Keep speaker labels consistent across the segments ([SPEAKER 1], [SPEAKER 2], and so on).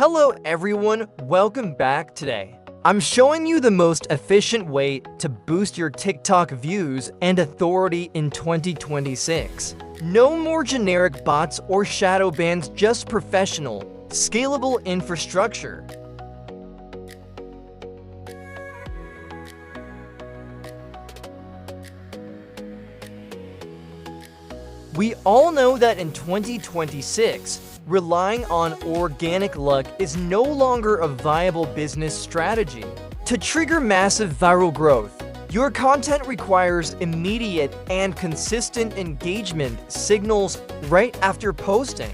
[SPEAKER 1] Hello everyone, welcome back today. I'm showing you the most efficient way to boost your TikTok views and authority in 2026. No more generic bots or shadow bans, just professional, scalable infrastructure. We all know that in 2026, relying on organic luck is no longer a viable business strategy. To trigger massive viral growth, your content requires immediate and consistent engagement signals right after posting.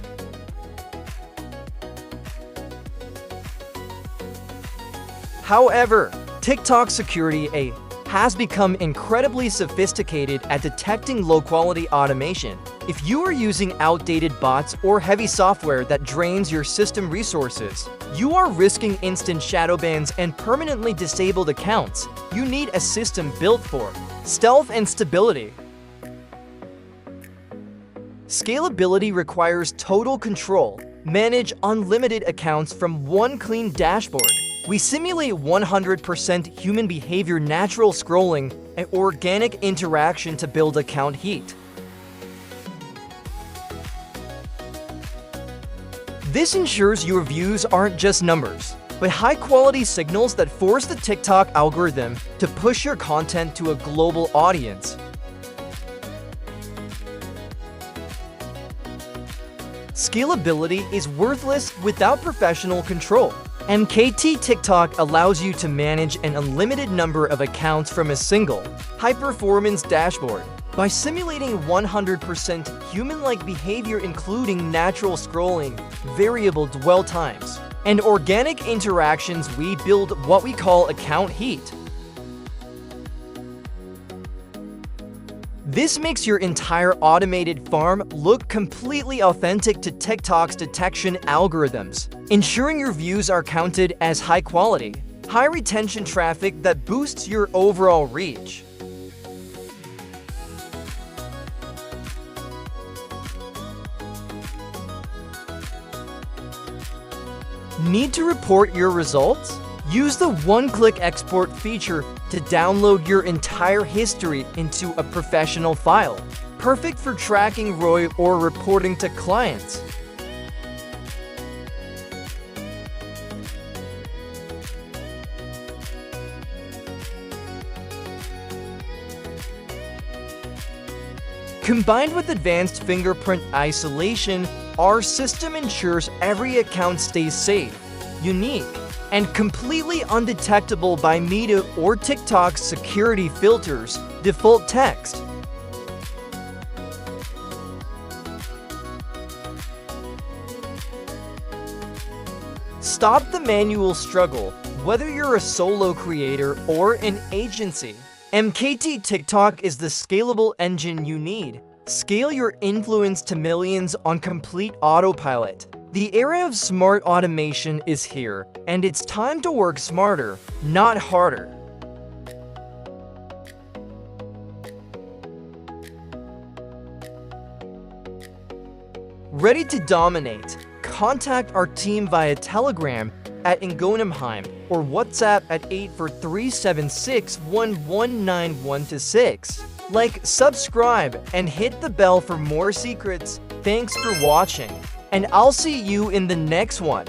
[SPEAKER 1] However, TikTok security has become incredibly sophisticated at detecting low-quality automation. If you are using outdated bots or heavy software that drains your system resources, you are risking instant shadow bans and permanently disabled accounts. You need a system built for stealth and stability. Scalability requires total control. Manage unlimited accounts from one clean dashboard. We simulate 100% human behavior, natural scrolling, and organic interaction to build account heat. This ensures your views aren't just numbers, but high-quality signals that force the TikTok algorithm to push your content to a global audience. Scalability is worthless without professional control. 𝐓𝐞𝐥𝐞𝐿 TikTok allows you to manage an unlimited number of accounts from a single, high-performance dashboard. By simulating 100% human-like behavior including natural scrolling, variable dwell times, and organic interactions, we build what we call account heat. This makes your entire automated farm look completely authentic to TikTok's detection algorithms, ensuring your views are counted as high quality, high retention traffic that boosts your overall reach. Need to report your results? Use the one-click export feature to download your entire history into a professional file, perfect for tracking ROI or reporting to clients. Combined with advanced fingerprint isolation, our system ensures every account stays safe, unique, and completely undetectable by Meta or TikTok's security filters, default text. Stop the manual struggle, whether you're a solo creator or an agency. 𝐓𝐞𝐥𝐞𝐿 TikTok is the scalable engine you need. Scale your influence to millions on complete autopilot. The era of smart automation is here, and it's time to work smarter, not harder. Ready to dominate? Contact our team via Telegram at 𝐓𝐞𝐥𝐞𝐿 or WhatsApp at 84376119126. Like, subscribe, and hit the bell for more secrets. Thanks for watching, and I'll see you in the next one.